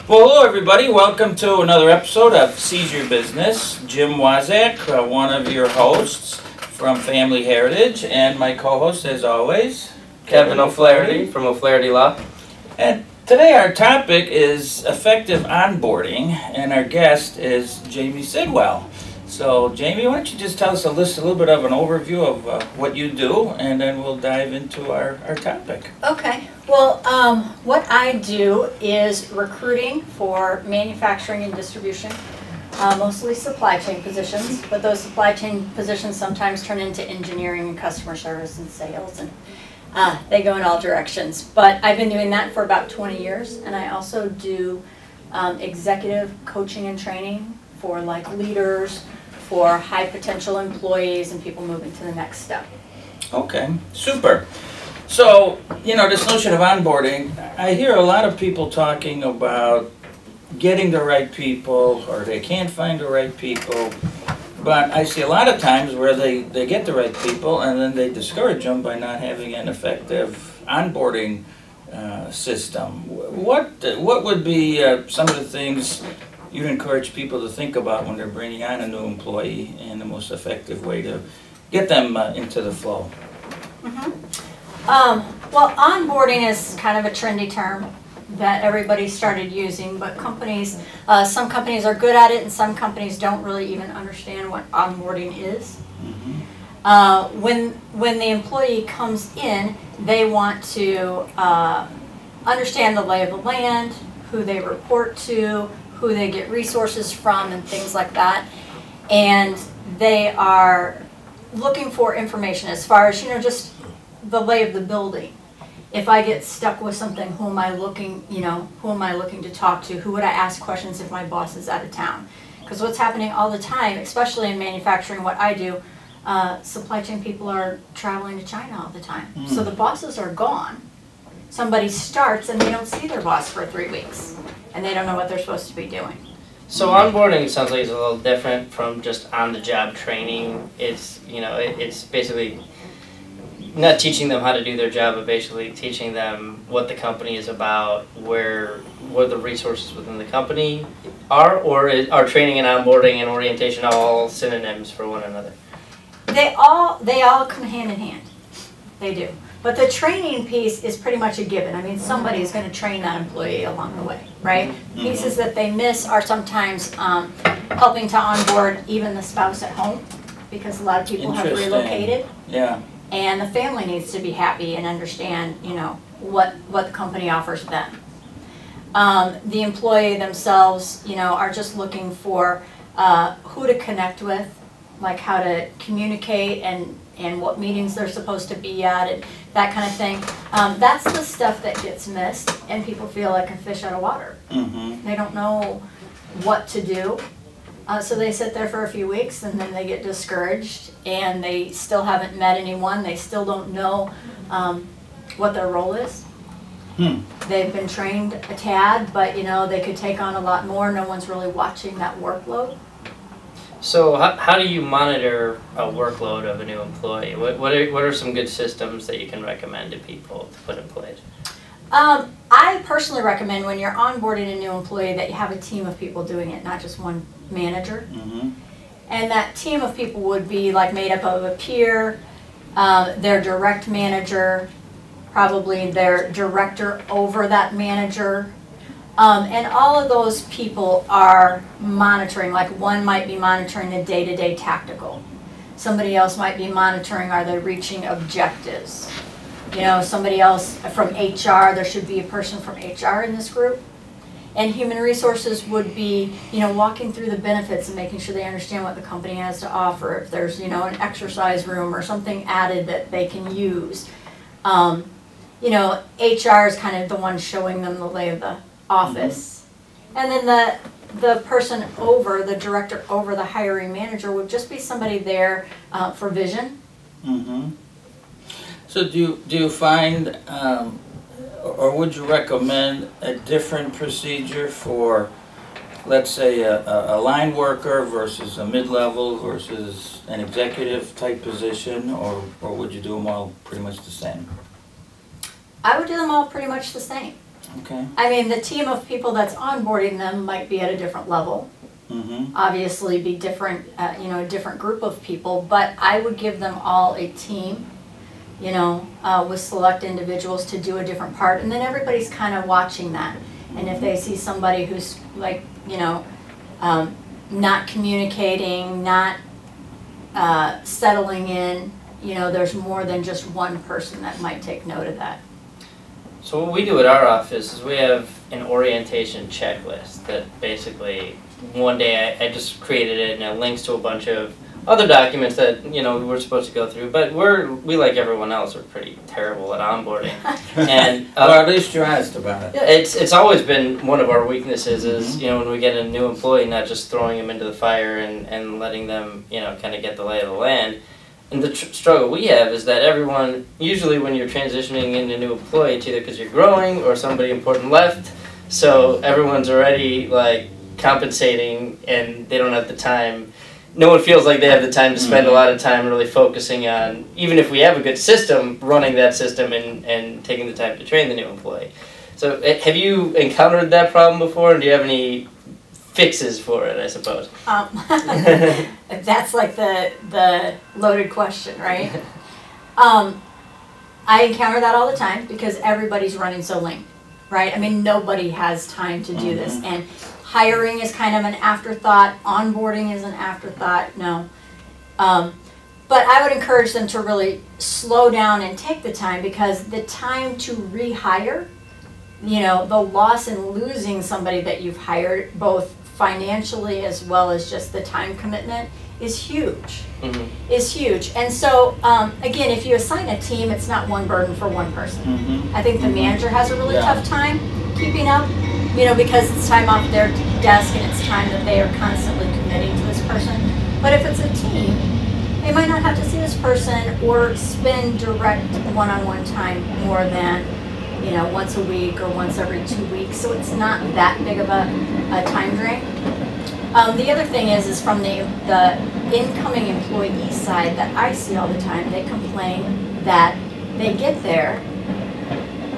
Well, hello everybody. Welcome to another episode of Seize Your Business. Jim Wazak, one of your hosts from Family Heritage, and my co-host, as always, Kevin O'Flaherty from O'Flaherty Law. And today our topic is effective onboarding, and our guest is Jamie Sidwell. So, Jamie, why don't you just tell us a little bit of an overview of what you do, and then we'll dive into our topic. Okay. Well, what I do is recruiting for manufacturing and distribution, mostly supply chain positions, but those supply chain positions sometimes turn into engineering and customer service and sales, and they go in all directions. But I've been doing that for about 20 years, and I also do executive coaching and training for like leaders, for high potential employees and people moving to the next step. Okay, super. So, you know, this notion of onboarding, I hear a lot of people talking about getting the right people, or they can't find the right people, but I see a lot of times where they get the right people and then they discourage them by not having an effective onboarding system. What would be some of the things you'd encourage people to think about when they're bringing on a new employee and the most effective way to get them into the flow? Well, onboarding is kind of a trendy term that everybody started using, but companies, some companies are good at it and some companies don't really even understand what onboarding is. When the employee comes in, they want to understand the lay of the land, who they report to, who they get resources from, and things like that. And they are looking for information as far as, you know, just the lay of the building. If I get stuck with something, who am I looking to talk to? Who would I ask questions if my boss is out of town? Because what's happening all the time, especially in manufacturing, what I do, supply chain people are traveling to China all the time. So the bosses are gone. Somebody starts and they don't see their boss for 3 weeks. And they don't know what they're supposed to be doing. So onboarding sounds like it's a little different from just on-the-job training. It's, you know, it's basically not teaching them how to do their job, but basically teaching them what the company is about, what the resources within the company are, or are training and onboarding and orientation all synonyms for one another? They all come hand in hand. They do. But the training piece is pretty much a given. I mean, somebody is going to train that employee along the way, right? Pieces that they miss are sometimes helping to onboard even the spouse at home, because a lot of people have relocated. Yeah. And the family needs to be happy and understand, you know, what the company offers them. The employee themselves, you know, are just looking for who to connect with, like how to communicate and what meetings they're supposed to be at, and that kind of thing. That's the stuff that gets missed, and people feel like a fish out of water. They don't know what to do, so they sit there for a few weeks, and then they get discouraged, and they still haven't met anyone. They still don't know what their role is. They've been trained a tad, but you know, they could take on a lot more. No one's really watching that workload. So how do you monitor a workload of a new employee? What are some good systems that you can recommend to people to put in place? I personally recommend when you're onboarding a new employee that you have a team of people doing it, not just one manager. And that team of people would be like made up of a peer, their direct manager, probably their director over that manager. And all of those people are monitoring, like one might be monitoring the day-to-day tactical. Somebody else might be monitoring, are they reaching objectives? You know, somebody else from HR, there should be a person from HR in this group. And human resources would be, you know, walking through the benefits and making sure they understand what the company has to offer. If there's, you know, an exercise room or something added that they can use. You know, HR is kind of the one showing them the lay of the office. And then the person over, the director over the hiring manager would just be somebody there for vision. So do you find, or would you recommend a different procedure for, let's say, a line worker versus a mid-level versus an executive type position, or would you do them all pretty much the same? I would do them all pretty much the same. Okay. I mean, the team of people that's onboarding them might be at a different level. Obviously be different, you know, a different group of people, but I would give them all a team, you know, with select individuals to do a different part, and then everybody's kind of watching that. And if they see somebody who's like, you know, not communicating, not settling in, you know, there's more than just one person that might take note of that. So what we do at our office is we have an orientation checklist that basically one day I just created it and it links to a bunch of other documents that, you know, we're supposed to go through, but we like everyone else are pretty terrible at onboarding. And well, at least you're honest about it. Yeah, it's always been one of our weaknesses is, you know, when we get a new employee, not just throwing them into the fire and letting them, you know, kind of get the lay of the land. And the struggle we have is that everyone, usually when you're transitioning into a new employee, it's either because you're growing or somebody important left, so everyone's already like compensating and they don't have the time. No one feels like they have the time to spend a lot of time really focusing on, even if we have a good system, running that system and taking the time to train the new employee. So have you encountered that problem before, and do you have any fixes for it, I suppose? That's like the loaded question, right? I encounter that all the time because everybody's running so lean, right? I mean, nobody has time to do this, and hiring is kind of an afterthought. Onboarding is an afterthought. No. But I would encourage them to really slow down and take the time, because the time to rehire, you know, the loss in losing somebody that you've hired, both financially as well as just the time commitment, is huge. Is huge. And so, again, if you assign a team, it's not one burden for one person. I think the manager has a really tough time keeping up, you know, because it's time off their desk and it's time that they are constantly committing to this person. But if it's a team, they might not have to see this person or spend direct one-on-one time more than, you know, once a week or once every 2 weeks. So it's not that big of a time drain. The other thing is from the incoming employee side that I see all the time, they complain that they get there,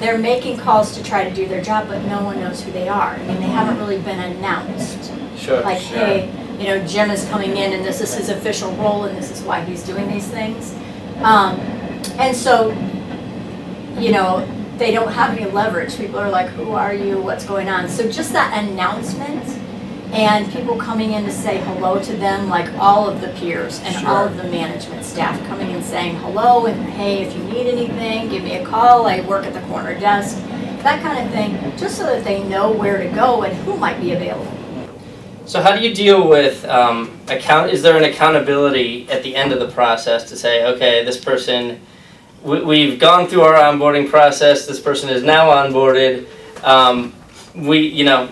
they're making calls to try to do their job, but no one knows who they are. I mean, they haven't really been announced. Like, hey, you know, Jim is coming in and this is his official role and this is why he's doing these things. And so, you know, they don't have any leverage. People are like, who are you? What's going on? So just that announcement and people coming in to say hello to them, like all of the peers and all of the management staff coming and saying hello and hey, if you need anything, give me a call. I work at the corner desk, that kind of thing, just so that they know where to go and who might be available. So how do you deal with is there an accountability at the end of the process to say, okay, this person, we've gone through our onboarding process, this person is now onboarded, you know,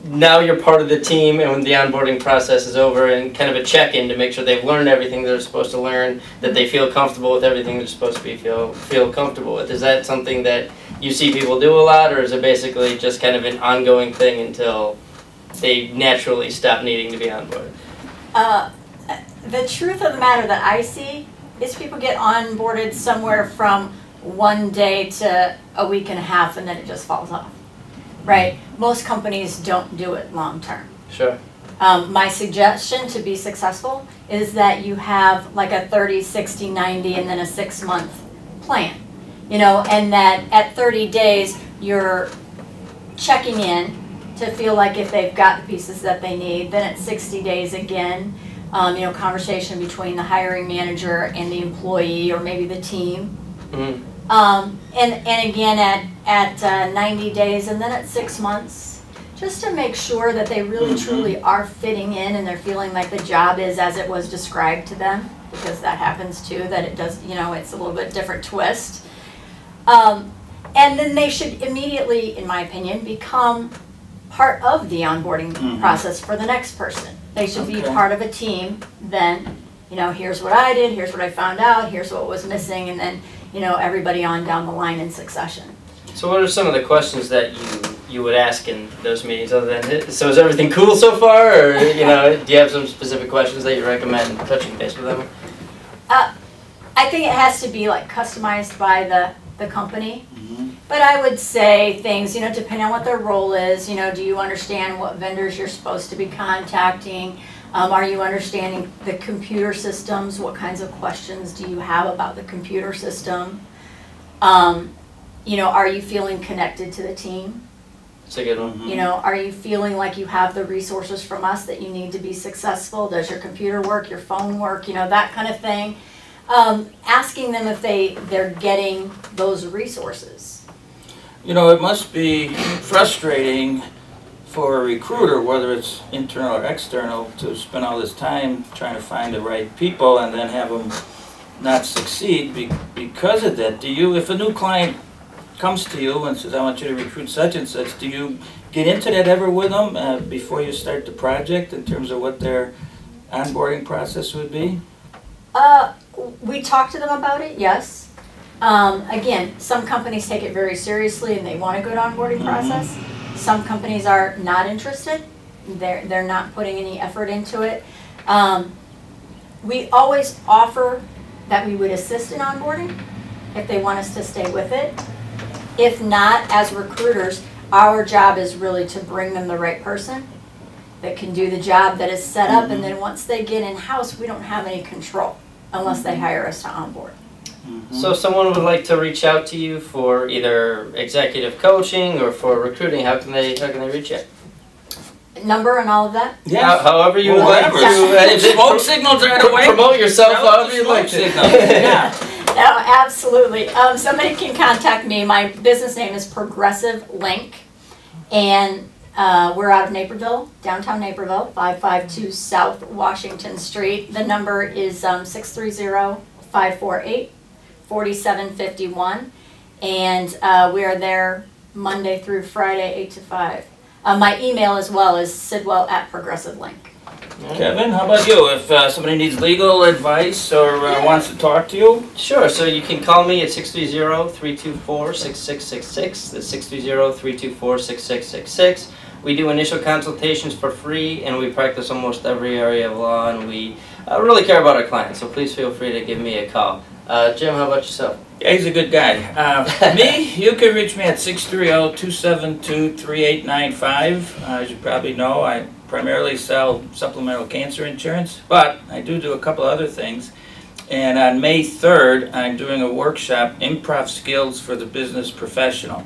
now you're part of the team, and when the onboarding process is over, and kind of a check-in to make sure they've learned everything they're supposed to learn, that they feel comfortable with everything they're supposed to be feel comfortable with. Is that something that you see people do a lot, or is it basically just kind of an ongoing thing until they naturally stop needing to be onboarded? The truth of the matter that I see is people get onboarded somewhere from 1 day to a week and a half, and then it just falls off. Right? Most companies don't do it long term. Sure. My suggestion to be successful is that you have like a 30, 60, 90, and then a 6-month plan. You know, and that at 30 days you're checking in to feel like if they've got the pieces that they need. Then at 60 days again, you know, conversation between the hiring manager and the employee or maybe the team. And again at 90 days and then at 6 months, just to make sure that they really truly are fitting in and they're feeling like the job is as it was described to them, because that happens too, that it does, you know, it's a little bit different twist. And then they should immediately, in my opinion, become part of the onboarding process for the next person. They should be part of a team. Then, you know, here's what I did, here's what I found out, here's what was missing, and then, you know, everybody on down the line in succession. So what are some of the questions that you would ask in those meetings, other than, so is everything cool so far, or, you know, do you have some specific questions that you recommend touching base with them? I think it has to be like customized by the company. But I would say things, depending on what their role is, do you understand what vendors you're supposed to be contacting? Are you understanding the computer systems? What kinds of questions do you have about the computer system? Are you feeling connected to the team? That's a good one. Are you feeling like you have the resources from us that you need to be successful? Does your computer work, your phone work, that kind of thing? Asking them if they're getting those resources. It must be frustrating for a recruiter, whether it's internal or external, to spend all this time trying to find the right people and then have them not succeed because of that. If a new client comes to you and says, I want you to recruit such and such, do you get into that ever with them before you start the project in terms of what their onboarding process would be? We talk to them about it, yes. Again, some companies take it very seriously and they want a good onboarding process. Some companies are not interested. They're not putting any effort into it. We always offer that we would assist in onboarding if they want us to stay with it. If not, as recruiters, our job is really to bring them the right person that can do the job that is set up, and then once they get in-house, we don't have any control unless they hire us to onboard. So if someone would like to reach out to you for either executive coaching or for recruiting, how can they reach you? Number and all of that? Yeah. However you would like to. If smoke signals are the way. Promote yourself however you'd like to. Yeah. No, absolutely. Somebody can contact me. My business name is Progressive Link, and we're out of Naperville, downtown Naperville, 552 South Washington Street. The number is 630-548-4751, and we are there Monday through Friday, 8 to 5. My email as well is sidwell@progressivelink. Kevin, how about you? If somebody needs legal advice or wants to talk to you? Sure, so you can call me at 630-324-6666. That's 630-324-6666. We do initial consultations for free, and we practice almost every area of law, and we really care about our clients, so please feel free to give me a call. Jim, how about yourself? Yeah, he's a good guy. Me, you can reach me at 630-272-3895. As you probably know, I primarily sell supplemental cancer insurance, but I do a couple other things. And on May 3rd, I'm doing a workshop, Improv Skills for the Business Professional.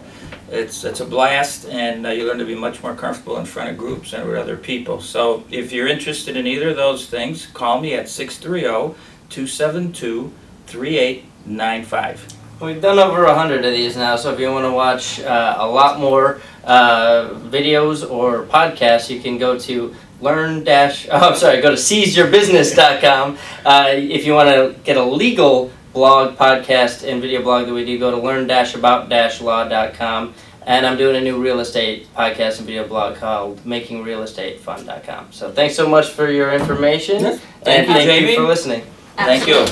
It's a blast, and you learn to be much more comfortable in front of groups and with other people. So if you're interested in either of those things, call me at 630-272-3895. We've done over 100 of these now, so if you want to watch a lot more videos or podcasts, you can go to go to seizeyourbusiness.com. If you want to get a legal blog, podcast, and video blog that we do, go to learn-about-law.com. And I'm doing a new real estate podcast and video blog called makingrealestatefun.com. So thanks so much for your information. Yes. Thank you Jamie. for listening. Thank you.